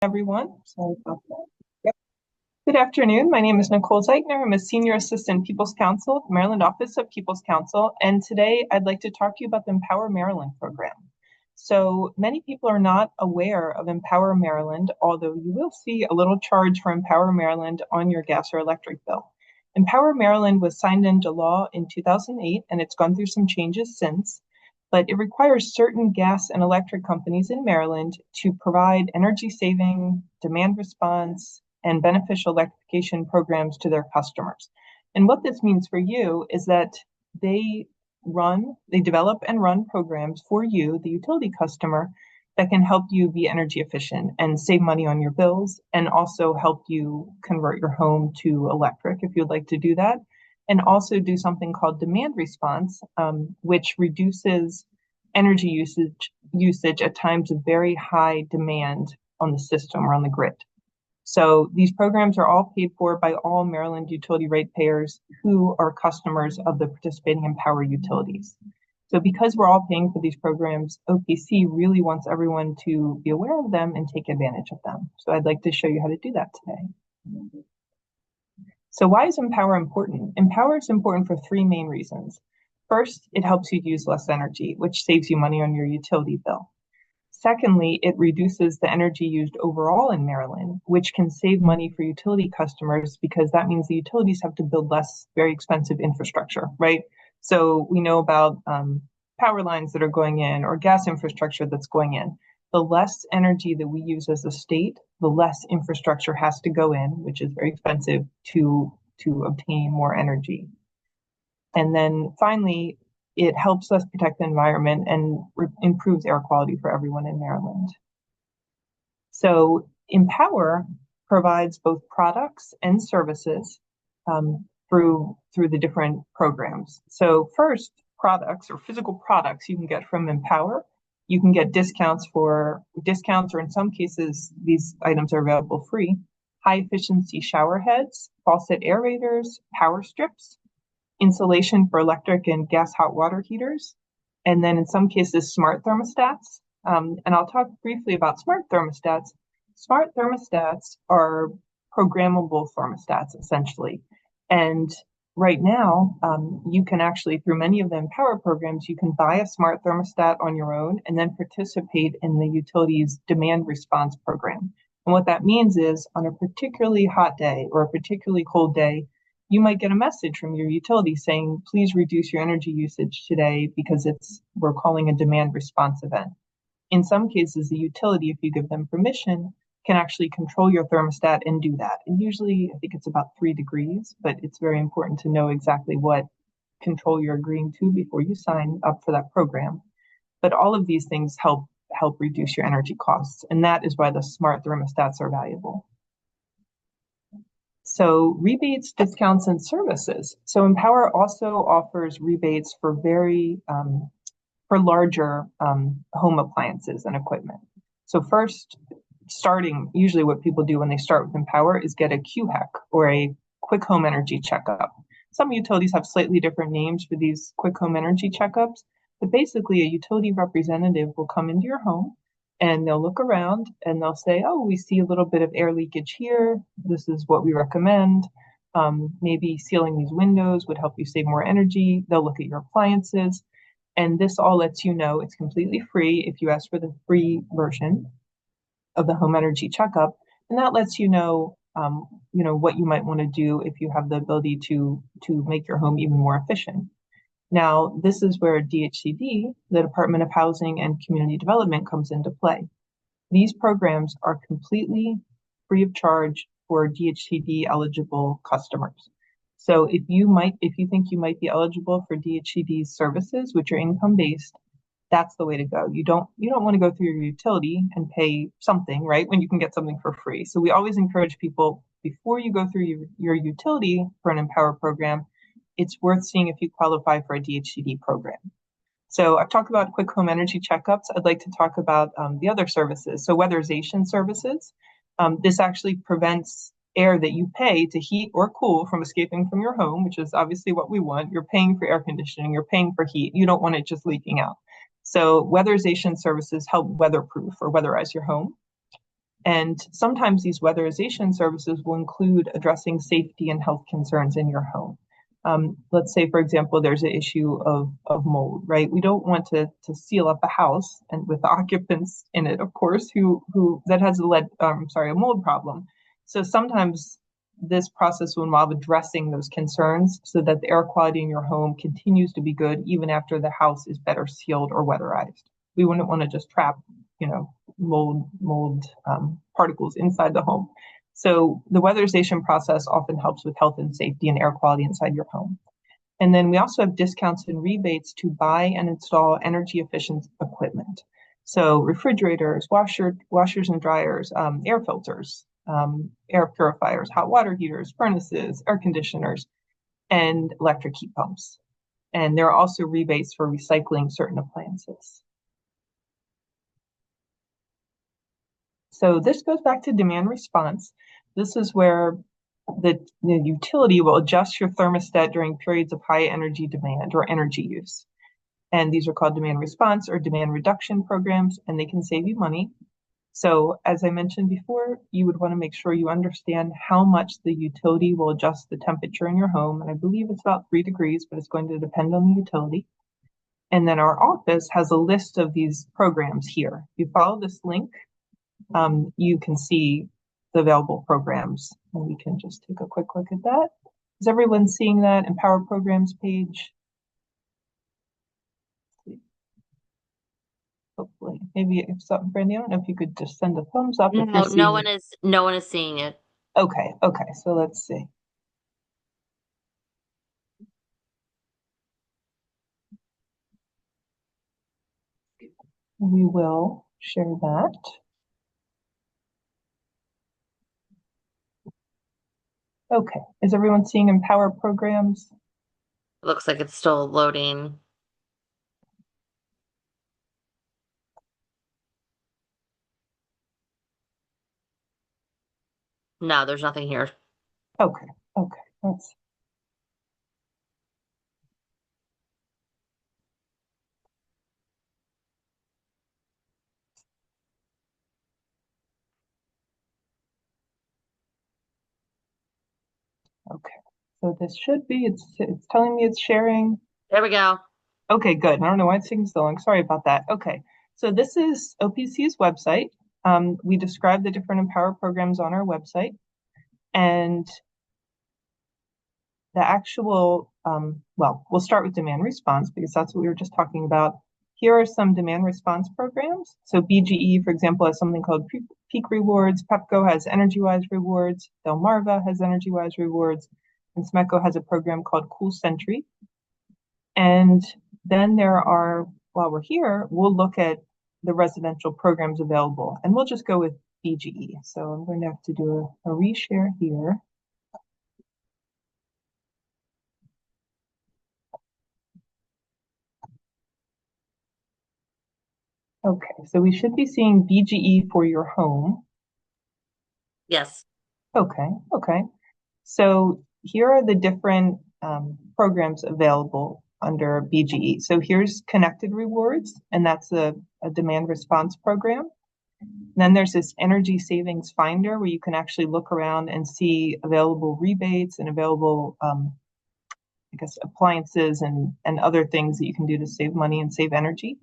Everyone. Sorry about that. Yep. Good afternoon. My name is Nicole Zeitner. I'm a Senior Assistant People's Counsel at the Maryland Office of People's Counsel, and today I'd like to talk to you about the Empower Maryland program. So many people are not aware of Empower Maryland, although you will see a little charge for Empower Maryland on your gas or electric bill. Empower Maryland was signed into law in 2008, and it's gone through some changes since, but it requires certain gas and electric companies in Maryland to provide energy saving, demand response, and beneficial electrification programs to their customers. And what this means for you is that they develop and run programs for you, the utility customer, that can help you be energy efficient and save money on your bills, and also help you convert your home to electric if you'd like to do that, and also do something called demand response, which reduces energy usage at times of very high demand on the system or on the grid. So these programs are all paid for by all Maryland utility ratepayers who are customers of the participating Empower utilities. So because we're all paying for these programs, OPC really wants everyone to be aware of them and take advantage of them. So I'd like to show you how to do that today. So why is Empower important? Empower is important for three main reasons. First, it helps you use less energy, which saves you money on your utility bill. Secondly, it reduces the energy used overall in Maryland, which can save money for utility customers because that means the utilities have to build less very expensive infrastructure, right? So we know about power lines that are going in or gas infrastructure that's going in. The less energy that we use as a state, the less infrastructure has to go in, which is very expensive to obtain more energy. And then finally, it helps us protect the environment and improves air quality for everyone in Maryland. So Empower provides both products and services through the different programs. So first, products or physical products you can get from Empower. You can get discounts, or in some cases, these items are available free. High efficiency shower heads, faucet aerators, power strips, insulation for electric and gas hot water heaters, and then in some cases, smart thermostats. And I'll talk briefly about smart thermostats. Smart thermostats are programmable thermostats, essentially. And right now, you can actually, through many of the Empower programs, you can buy a smart thermostat on your own and then participate in the utility's demand response program. And what that means is on a particularly hot day or a particularly cold day, you might get a message from your utility saying, please reduce your energy usage today because we're calling a demand response event. In some cases, the utility, if you give them permission, can actually control your thermostat and do that. And usually, I think it's about 3 degrees, but it's very important to know exactly what control you're agreeing to before you sign up for that program. But all of these things help reduce your energy costs, and that is why the smart thermostats are valuable. So rebates, discounts, and services. So Empower also offers rebates for for larger home appliances and equipment. So first, usually what people do when they start with Empower is get a QHEC or a quick home energy checkup. Some utilities have slightly different names for these quick home energy checkups, but basically a utility representative will come into your home and they'll look around and they'll say, oh, we see a little bit of air leakage here. This is what we recommend. Maybe sealing these windows would help you save more energy. They'll look at your appliances. And this all lets you know it's completely free if you ask for the free version of the home energy checkup. And that lets you know, what you might want to do if you have the ability to make your home even more efficient. Now, this is where DHCD, the Department of Housing and Community Development, comes into play. These programs are completely free of charge for DHCD eligible customers. So if you think you might be eligible for DHCD services, which are income based, that's the way to go. You don't want to go through your utility and pay something, right, when you can get something for free. So we always encourage people, before you go through your utility for an Empower program, it's worth seeing if you qualify for a DHCD program. So I've talked about quick home energy checkups. I'd like to talk about the other services. So weatherization services. This actually prevents air that you pay to heat or cool from escaping from your home, which is obviously what we want. You're paying for air conditioning, you're paying for heat. You don't want it just leaking out. So weatherization services help weatherproof or weatherize your home. And sometimes these weatherization services will include addressing safety and health concerns in your home. Let's say, for example, there's an issue of mold, right? We don't want to seal up a house and with occupants in it, of course, who that has a mold problem. So sometimes this process will involve addressing those concerns so that the air quality in your home continues to be good even after the house is better sealed or weatherized. We wouldn't want to just trap, mold particles inside the home. So the weatherization process often helps with health and safety and air quality inside your home. And then we also have discounts and rebates to buy and install energy efficient equipment. So refrigerators, washers and dryers, air filters, air purifiers, hot water heaters, furnaces, air conditioners, and electric heat pumps. And there are also rebates for recycling certain appliances. So this goes back to demand response. This is where the utility will adjust your thermostat during periods of high energy demand or energy use. And these are called demand response or demand reduction programs, and they can save you money. So as I mentioned before, you would want to make sure you understand how much the utility will adjust the temperature in your home. And I believe it's about 3 degrees, but it's going to depend on the utility. And then our office has a list of these programs here. If you follow this link, you can see the available programs, and we can just take a quick look at that. Is everyone seeing that Empower Programs page? Hopefully, maybe if something, Brandy, I don't know if you could just send a thumbs up if you're seeing it. No one is seeing it. Okay, so let's see. We will share that. Okay, is everyone seeing Empower Programs? Looks like it's still loading. No, there's nothing here. Okay, let's okay. So this should be, it's telling me it's sharing. There we go. Okay, good. I don't know why it's taking so long. Sorry about that. Okay, so this is OPC's website. We describe the different Empower programs on our website, and the actual, well, we'll start with demand response because that's what we were just talking about. Here are some demand response programs. So BGE, for example, has something called Peak Rewards. Pepco has EnergyWise Rewards. Delmarva has EnergyWise Rewards. And Smeco has a program called Cool Sentry. And then there are, while we're here, we'll look at the residential programs available, and we'll just go with BGE. So I'm going to have to do a reshare here. Okay, so we should be seeing BGE for your home. Yes. Okay. So here are the different programs available under BGE. So here's Connected Rewards, and that's a demand response program. Then there's this energy savings finder where you can actually look around and see available rebates and available, I guess, appliances and other things that you can do to save money and save energy.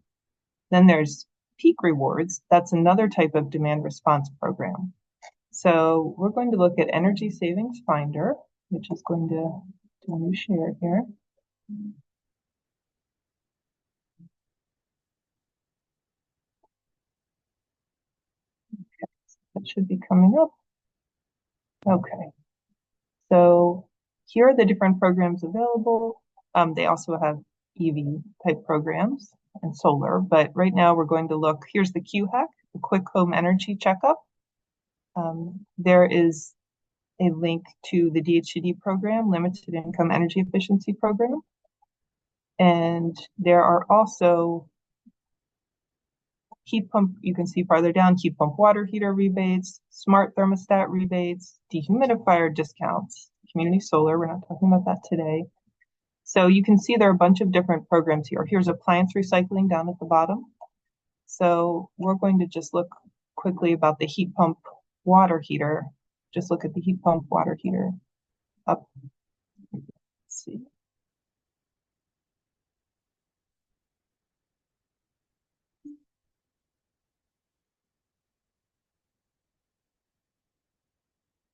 Then there's Peak Rewards. That's another type of demand response program. So we're going to look at Energy Savings Finder, which is going to do a new share here. That should be coming up. Okay. So here are the different programs available. They also have EV type programs and solar, but right now we're going to look, here's the QHAC, the Quick Home Energy Checkup. There is a link to the DHCD program, Limited Income Energy Efficiency Program. And there are also heat pump, you can see farther down, heat pump water heater rebates, smart thermostat rebates, dehumidifier discounts, community solar. We're not talking about that today. So you can see there are a bunch of different programs here. Here's appliance recycling down at the bottom. So we're going to just look quickly about the heat pump water heater. Just look at the heat pump water heater up. Let's see.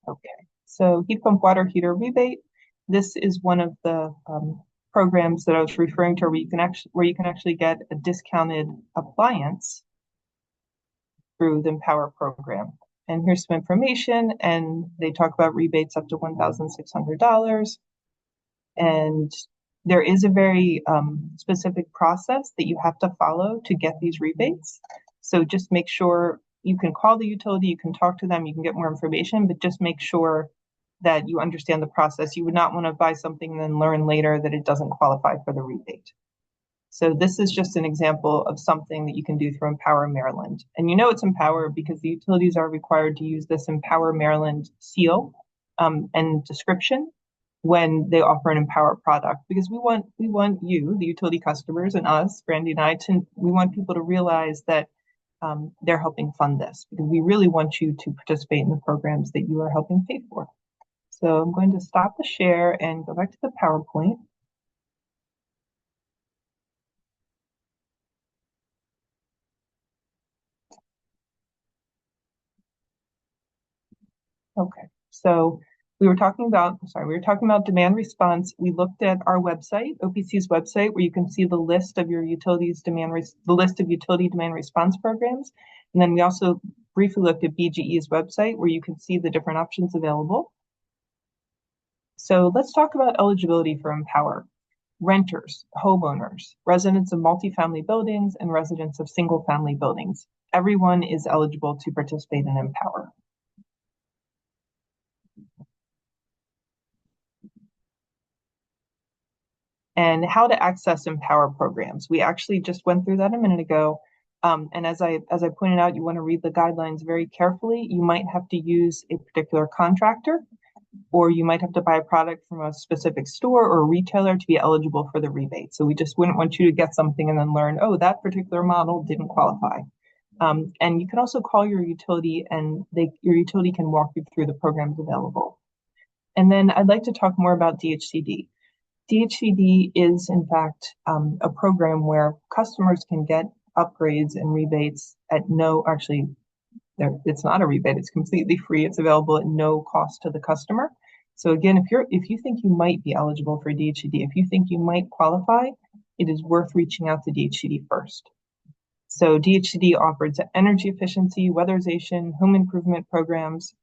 Okay, so heat pump water heater rebate. This is one of the programs that I was referring to, where you can actually get a discounted appliance through the Empower program. And here's some information, and they talk about rebates up to $1,600. And there is a very specific process that you have to follow to get these rebates. So just make sure you can call the utility, you can talk to them, you can get more information, but just make sure that you understand the process. You would not want to buy something and then learn later that it doesn't qualify for the rebate. So this is just an example of something that you can do through Empower Maryland. And you know it's Empower because the utilities are required to use this Empower Maryland seal and description when they offer an Empower product, because we want you, the utility customers, and us, Brandy and I, we want people to realize that they're helping fund this, because we really want you to participate in the programs that you are helping pay for. So I'm going to stop the share and go back to the PowerPoint. Okay, so we were talking about demand response. We looked at our website, OPC's website, where you can see the list of your utilities the list of utility demand response programs. And then we also briefly looked at BGE's website, where you can see the different options available. So let's talk about eligibility for Empower. Renters, homeowners, residents of multifamily buildings, and residents of single-family buildings. Everyone is eligible to participate in Empower. And how to access Empower programs. We actually just went through that a minute ago. And as I pointed out, you want to read the guidelines very carefully. You might have to use a particular contractor, or you might have to buy a product from a specific store or a retailer to be eligible for the rebate. So we just wouldn't want you to get something and then learn, oh, that particular model didn't qualify. And you can also call your utility, and your utility can walk you through the programs available. And then I'd like to talk more about DHCD. DHCD is, in fact, a program where customers can get upgrades and rebates at it's not a rebate, it's completely free. It's available at no cost to the customer. So again, if you think you might be eligible for DHCD, if you think you might qualify, it is worth reaching out to DHCD first. So DHCD offers energy efficiency, weatherization, home improvement programs.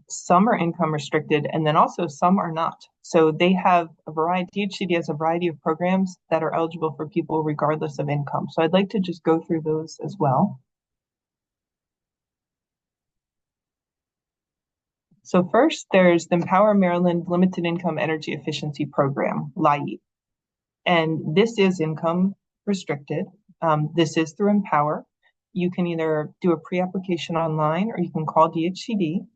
Some are income restricted, and then also some are not. So they have DHCD has a variety of programs that are eligible for people regardless of income. So I'd like to just go through those as well. So first, there's the Empower Maryland Limited Income Energy Efficiency Program, LIHEAP. And this is income restricted. This is through Empower. You can either do a pre-application online, or you can call DHCD.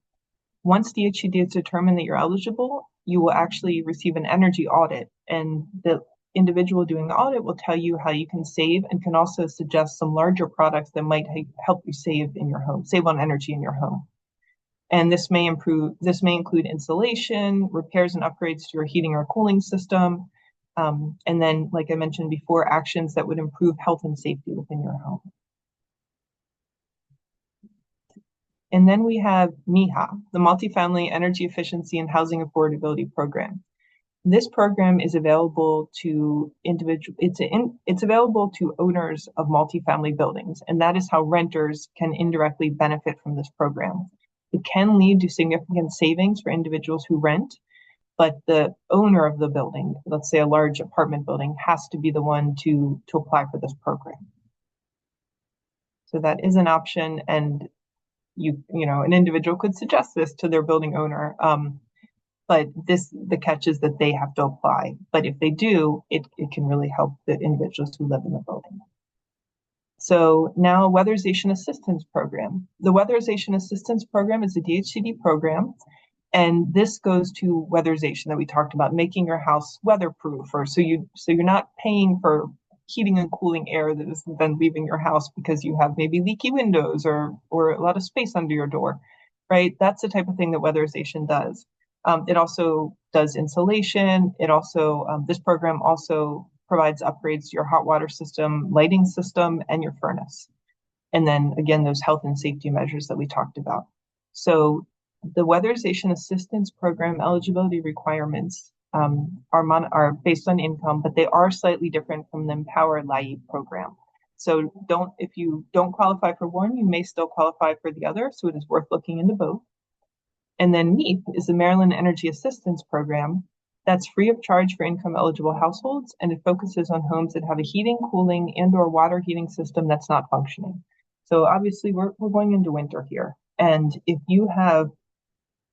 Once DHCD has determined that you're eligible, you will actually receive an energy audit, and the individual doing the audit will tell you how you can save, and can also suggest some larger products that might help you save on energy in your home. And this may include insulation, repairs and upgrades to your heating or cooling system, and then, like I mentioned before, actions that would improve health and safety within your home. And then we have MIHA, the Multifamily Energy Efficiency and Housing Affordability Program. This program is available to it's available to owners of multifamily buildings, and that is how renters can indirectly benefit from this program. It can lead to significant savings for individuals who rent, but the owner of the building, let's say a large apartment building, has to be the one to apply for this program. So that is an option, and an individual could suggest this to their building owner, but the catch is that they have to apply. But if they do, it can really help the individuals who live in the building. So now, Weatherization Assistance Program. The Weatherization Assistance Program is a DHCD program, and this goes to weatherization that we talked about, making your house weatherproof, or so you're not paying for heating and cooling air that is then leaving your house because you have maybe leaky windows or a lot of space under your door, right? That's the type of thing that weatherization does. It also does insulation. This program also provides upgrades to your hot water system, lighting system, and your furnace. And then again, those health and safety measures that we talked about. So the Weatherization Assistance Program eligibility requirements are based on income, but they are slightly different from the Empower LIHEAP program. So if you don't qualify for one, you may still qualify for the other. So it is worth looking into both. And then MEAP is the Maryland Energy Assistance Program. That's free of charge for income eligible households, and it focuses on homes that have a heating, cooling, and/or water heating system that's not functioning. So obviously we're going into winter here. And if you have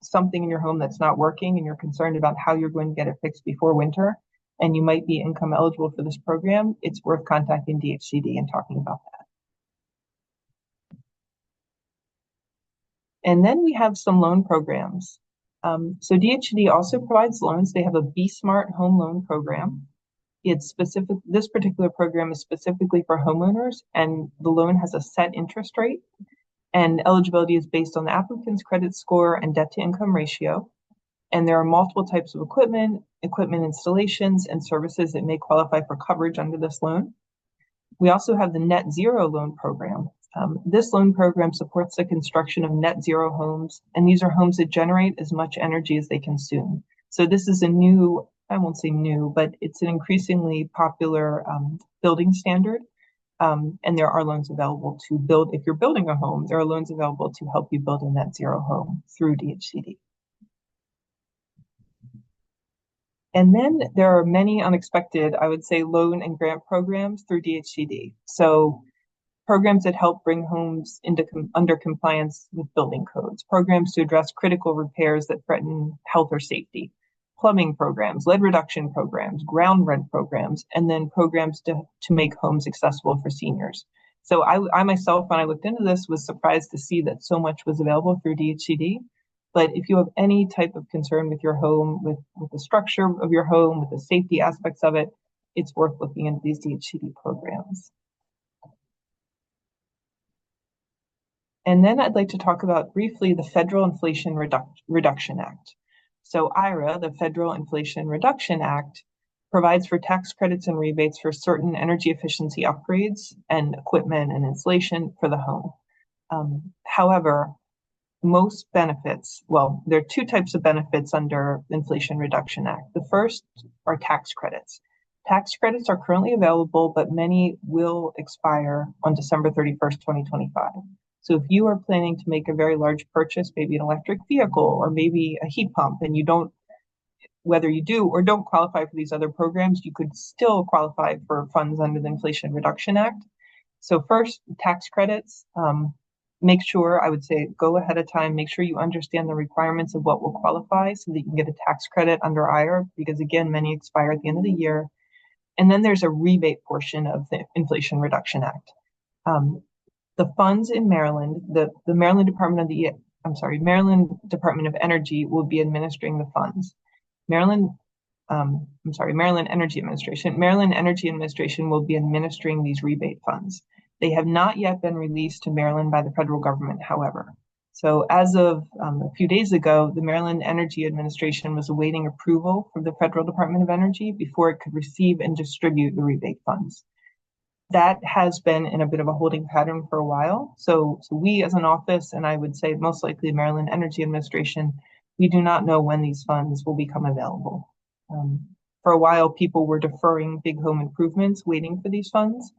something in your home that's not working and you're concerned about how you're going to get it fixed before winter, and you might be income eligible for this program, it's worth contacting DHCD and talking about that. And then we have some loan programs. So DHCD also provides loans. They have a Be Smart home loan program. This particular program is specifically for homeowners, and the loan has a set interest rate, and eligibility is based on the applicant's credit score and debt to income ratio. And there are multiple types of equipment installations, and services that may qualify for coverage under this loan. We also have the Net Zero loan program. This loan program supports the construction of net zero homes, and these are homes that generate as much energy as they consume. So this is I won't say new, but it's an increasingly popular building standard. And there are loans available to build, if you're building a home, there are loans available to help you build a net zero home through DHCD. And then there are many unexpected, I would say, loan and grant programs through DHCD. So programs that help bring homes under compliance with building codes, programs to address critical repairs that threaten health or safety, plumbing programs, lead reduction programs, ground rent programs, and then programs to make homes accessible for seniors. So I myself, when I looked into this, was surprised to see that so much was available through DHCD. But if you have any type of concern with your home, with the structure of your home, with the safety aspects of it, it's worth looking into these DHCD programs. And then I'd like to talk about briefly the Federal Inflation Reduction Act. So IRA, the Federal Inflation Reduction Act, provides for tax credits and rebates for certain energy efficiency upgrades and equipment and insulation for the home. However, most benefits, well, there are two types of benefits under the Inflation Reduction Act. The first are tax credits. Tax credits are currently available, but many will expire on December 31st, 2025. So if you are planning to make a very large purchase, maybe an electric vehicle or maybe a heat pump, and whether you do or don't qualify for these other programs, you could still qualify for funds under the Inflation Reduction Act. So first, tax credits, make sure, I would say, go ahead of time, make sure you understand the requirements of what will qualify so that you can get a tax credit under IRA, because again, many expire at the end of the year. And then there's a rebate portion of the Inflation Reduction Act. The funds in Maryland, the Maryland Department of Energy will be administering the funds. Maryland Energy Administration. Maryland Energy Administration will be administering these rebate funds. They have not yet been released to Maryland by the federal government, however. So as of a few days ago, the Maryland Energy Administration was awaiting approval from the Federal Department of Energy before it could receive and distribute the rebate funds. That has been in a bit of a holding pattern for a while. So we as an office, and I would say most likely Maryland Energy Administration, we do not know when these funds will become available. For a while, people were deferring big home improvements, waiting for these funds.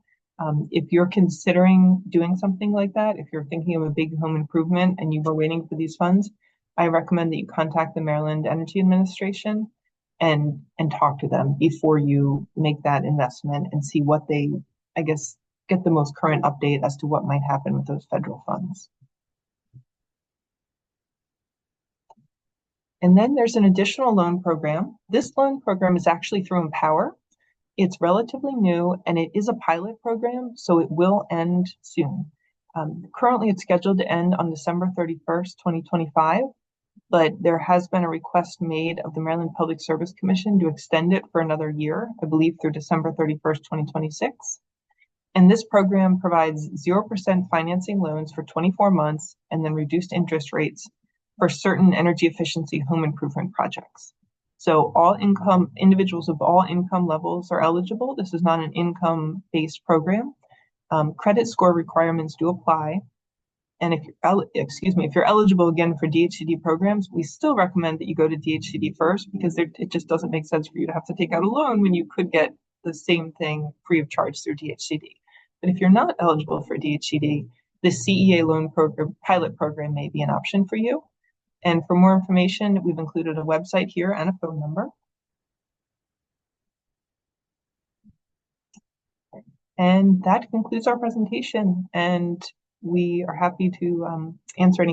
If you're considering doing something like that, if you're thinking of a big home improvement and you were waiting for these funds, I recommend that you contact the Maryland Energy Administration and talk to them before you make that investment and see what they, I guess, get the most current update as to what might happen with those federal funds. And then there's an additional loan program. This loan program is actually through Empower. It's relatively new and it is a pilot program, so it will end soon. Currently, it's scheduled to end on December 31st, 2025. but there has been a request made of the Maryland Public Service Commission to extend it for another year, I believe through December 31st, 2026. And this program provides 0% financing loans for 24 months and then reduced interest rates for certain energy efficiency home improvement projects. So individuals of all income levels are eligible. This is not an income-based program. Credit score requirements do apply. And if you're eligible again for DHCD programs, we still recommend that you go to DHCD first, because it just doesn't make sense for you to have to take out a loan when you could get the same thing free of charge through DHCD. But if you're not eligible for DHCD, the CEA loan program, pilot program may be an option for you. And for more information, we've included a website here and a phone number. And that concludes our presentation. And we are happy to answer any